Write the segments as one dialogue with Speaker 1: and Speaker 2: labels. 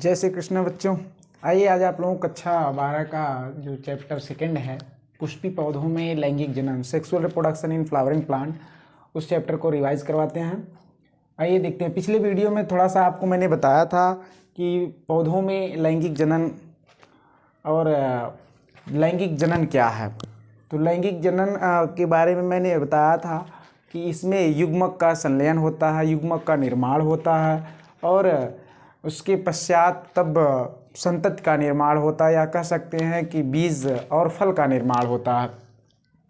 Speaker 1: जय श्री कृष्ण बच्चों। आइए आज आप लोगों को कक्षा 12 का जो चैप्टर सेकंड है पुष्पी पौधों में लैंगिक जनन sexual reproduction in flowering plant, उस चैप्टर को रिवाइज करवाते हैं। आइए देखते हैं। पिछले वीडियो में थोड़ा सा आपको मैंने बताया था कि पौधों में लैंगिक जनन और लैंगिक जनन क्या है। तो लैंगिक जनन के बारे में मैंने बताया था कि इसमें युग्मक का संलयन होता है, युग्मक का निर्माण होता है और उसके पश्चात तब संतति का निर्माण होता है, या कह सकते हैं कि बीज और फल का निर्माण होता है।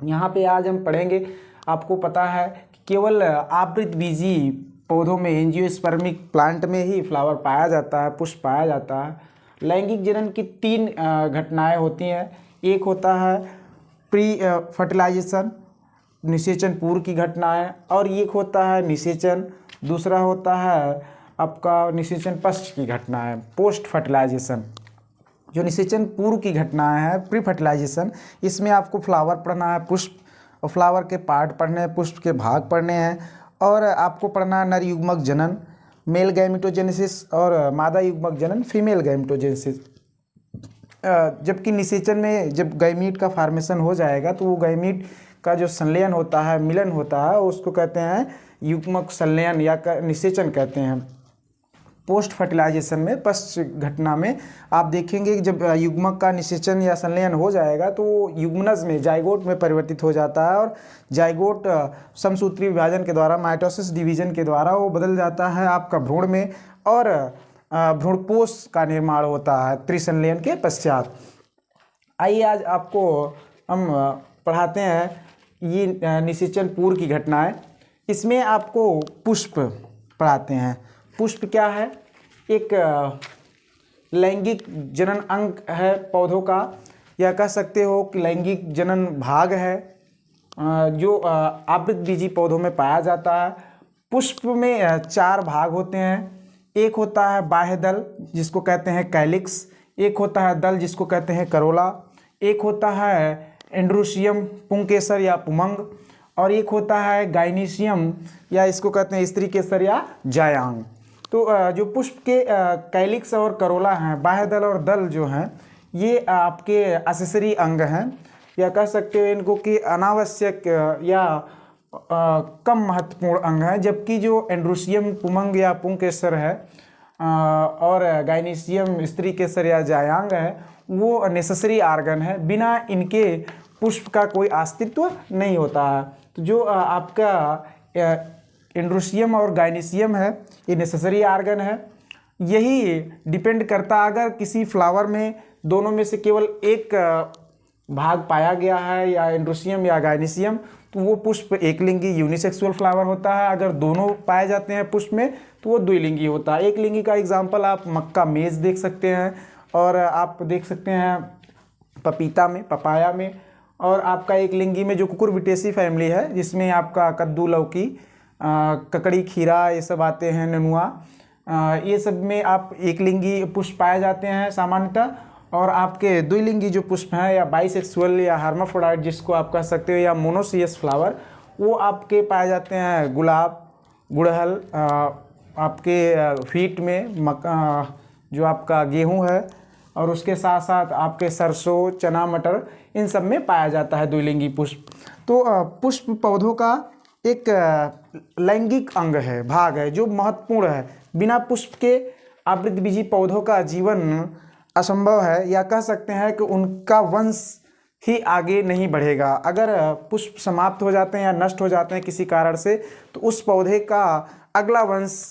Speaker 1: यहाँ पे आज हम पढ़ेंगे। आपको पता है कि केवल आवृत बीजी पौधों में एंजियोस्पर्मिक प्लांट में ही फ्लावर पाया जाता है, पुष्प पाया जाता है। लैंगिक जनन की 3 घटनाएं होती हैं। एक होता है प्री फर्टिलाइजेशन, निषेचन पूर्व की घटनाएं, और एक होता है निषेचन, दूसरा होता है आपका निषेचन पश्च की घटना है, पोस्ट फर्टिलाइजेशन। जो निषेचन पूर्व की घटना है प्री फर्टिलाइजेशन, इसमें आपको फ्लावर पढ़ना है, पुष्प और फ्लावर के पार्ट पढ़ने हैं, पुष्प के भाग पढ़ने हैं, और आपको पढ़ना है नर युग्मक जनन मेल गैमेटोजेनेसिस और मादा युग्मक जनन फीमेल गैमेटोजेनेसिस। जबकि निषेचन में जब गैमीट का फॉर्मेशन हो जाएगा तो वो गैमीट का जो संलयन होता है, मिलन होता है, उसको कहते हैं युग्मक संलयन या निषेचन कहते हैं। पोस्ट फर्टिलाइजेशन में पश्च घटना में आप देखेंगे कि जब युग्मक का निषेचन या संलयन हो जाएगा तो युग्मनज में जाइगोट में परिवर्तित हो जाता है, और जाइगोट समसूत्री विभाजन के द्वारा माइटोसिस डिवीजन के द्वारा वो बदल जाता है आपका भ्रूण में, और भ्रूणपोष का निर्माण होता है त्रिसंलयन के पश्चात। आइए आज आपको हम पढ़ाते हैं ये निषेचन पूर्व की घटनाएं। इसमें आपको पुष्प पढ़ाते हैं। पुष्प क्या है? एक लैंगिक जनन अंग है पौधों का, या कह सकते हो कि लैंगिक जनन भाग है जो आवृत बीजी पौधों में पाया जाता है। पुष्प में 4 भाग होते हैं। एक होता है बाह्य दल जिसको कहते हैं कैलिक्स, एक होता है दल जिसको कहते हैं करोला, एक होता है एंड्रोशियम पुंकेसर या पुमंग, और एक होता है गाइनीशियम या इसको कहते हैं स्त्री केसर या जायांग। तो जो पुष्प के कैलिक्स और करोला हैं, बाह्य दल और दल जो हैं, ये आपके एक्सेसरी अंग हैं, या कह सकते हो इनको कि अनावश्यक या कम महत्वपूर्ण अंग हैं। जबकि जो एंड्रोशियम पुमंग या पुंकेसर है और गाइनीशियम स्त्री केसर या जायांग है, वो नेसेसरी आर्गन है। बिना इनके पुष्प का कोई अस्तित्व नहीं होता है। तो जो आपका एंड्रोशियम और गाइनीशियम है, ये नेसेसरी आर्गन है। यही डिपेंड करता है, अगर किसी फ्लावर में दोनों में से केवल एक भाग पाया गया है, या एंड्रोशियम या गाइनीशियम, तो वो पुष्प एक लिंगी यूनिसेक्सुअल फ्लावर होता है। अगर दोनों पाए जाते हैं पुष्प में तो वो द्विलिंगी होता है। एक लिंगी का एग्जाम्पल आप मक्का मेज देख सकते हैं, और आप देख सकते हैं पपीता में, पपाया में, और आपका एक लिंगी में जो कुकुरबिटेसी फैमिली है जिसमें आपका कद्दू, लौकी, ककड़ी, खीरा ये सब आते हैं, नेनुआ, ये सब में आप एक लिंगी पुष्प पाए जाते हैं सामान्यतः। और आपके द्विलिंगी जो पुष्प हैं, या बाइसेक्सुअल या हार्माफ्रोडाइट जिसको आप कह सकते हो, या मोनोसियस फ्लावर, वो आपके पाए जाते हैं गुलाब, गुड़हल, आपके फीट में जो आपका गेहूं है, और उसके साथ साथ आपके सरसों, चना, मटर, इन सब में पाया जाता है द्विलिंगी पुष्प। तो पुष्प पौधों का एक लैंगिक अंग है, भाग है, जो महत्वपूर्ण है। बिना पुष्प के आवृत बीजी पौधों का जीवन असंभव है, या कह सकते हैं कि उनका वंश ही आगे नहीं बढ़ेगा। अगर पुष्प समाप्त हो जाते हैं या नष्ट हो जाते हैं किसी कारण से, तो उस पौधे का अगला वंश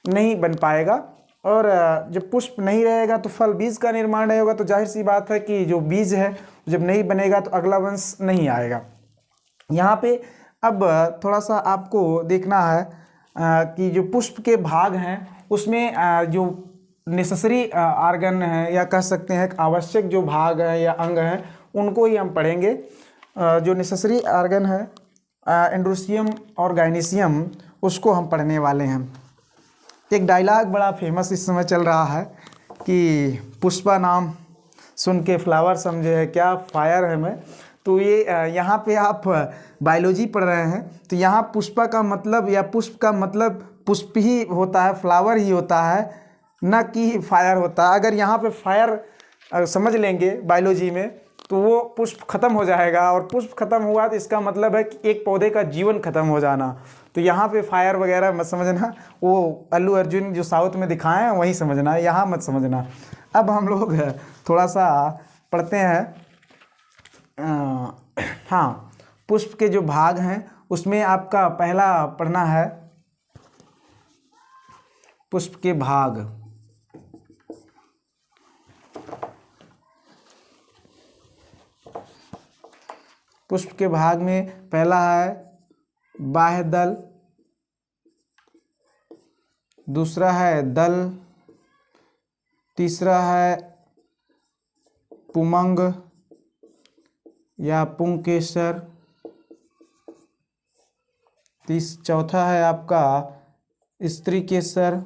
Speaker 1: नहीं बन पाएगा, और जब पुष्प नहीं रहेगा तो फल बीज का निर्माण नहीं होगा। तो जाहिर सी बात है कि जो बीज है जब नहीं बनेगा तो अगला वंश नहीं आएगा। यहाँ पे अब थोड़ा सा आपको देखना है कि जो पुष्प के भाग हैं उसमें जो नेसेसरी आर्गन है, या कह सकते हैं आवश्यक जो भाग है या अंग हैं, उनको ही हम पढ़ेंगे। जो नेसेसरी आर्गन है एंड्रोशियम और गाइनीशियम, उसको हम पढ़ने वाले हैं। एक डायलॉग बड़ा फेमस इस समय चल रहा है कि पुष्पा नाम सुन के फ्लावर समझे है क्या, फायर है मैं। तो ये यहाँ पे आप बायोलॉजी पढ़ रहे हैं, तो यहाँ पुष्पा का मतलब या पुष्प का मतलब पुष्प ही होता है, फ्लावर ही होता है। न कि फायर होता है। अगर यहाँ पे फायर समझ लेंगे बायोलॉजी में तो वो पुष्प खत्म हो जाएगा, और पुष्प खत्म हुआ तो इसका मतलब है कि एक पौधे का जीवन खत्म हो जाना। तो यहाँ पे फायर वगैरह मत समझना, वो अल्लू अर्जुन जो साउथ में दिखाए हैं वही समझना है, यहाँ मत समझना। अब हम लोग थोड़ा सा पढ़ते हैं। हाँ, पुष्प के जो भाग हैं उसमें आपका पहला पढ़ना है पुष्प के भाग। पुष्प के भाग में पहला है बाह्य दल, दूसरा है दल, तीसरा है पुमंग या पुंकेसर, चौथा है आपका स्त्री केसर,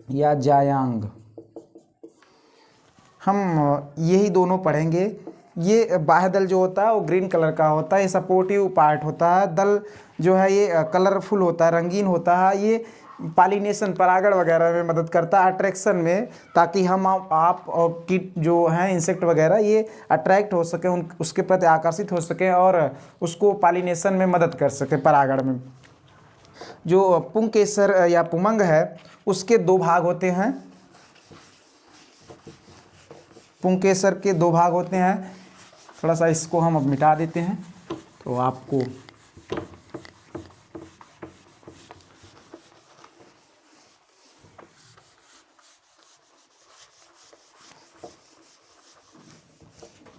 Speaker 1: या जायांग। हम यही दोनों पढ़ेंगे। ये बाह्य दल जो होता है वो ग्रीन कलर का होता है, ये सपोर्टिव पार्ट होता है। दल जो है ये कलरफुल होता है, रंगीन होता है। ये पॉलिनेशन, परागण वगैरह में मदद करता है, अट्रैक्शन में, ताकि हम आप और कीट जो हैं इंसेक्ट वगैरह ये अट्रैक्ट हो सके, उसके प्रति आकर्षित हो सके और उसको पॉलिनेशन में मदद कर सके, परागण में। जो पुंकेसर या पुमंग है उसके दो भाग होते हैं। पुंकेसर के दो भाग होते हैं। थोड़ा सा इसको हम अब मिटा देते हैं तो आपको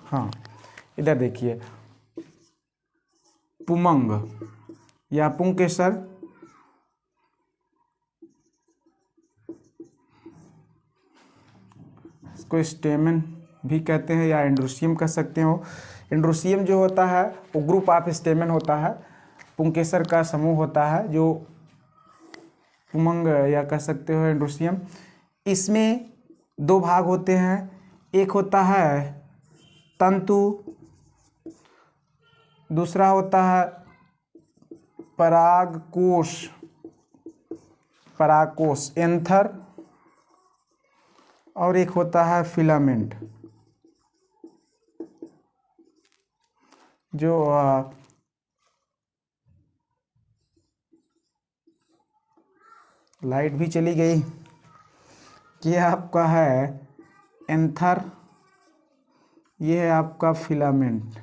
Speaker 1: हाँ, इधर देखिए, पुमंग या पुंकेसर इसको स्टेमन भी कहते हैं या एंड्रोसियम कह सकते हो। एंड्रोसियम जो होता है वो ग्रुप ऑफ स्टेमन होता है, पुंकेसर का समूह होता है जो पुमंग या कह सकते हो एंड्रोसियम। इसमें दो भाग होते हैं, एक होता है तंतु, दूसरा होता है परागकोश एंथर, और एक होता है फिलामेंट। जो लाइट भी चली गई, ये आपका है एंथर, ये है आपका फिलामेंट।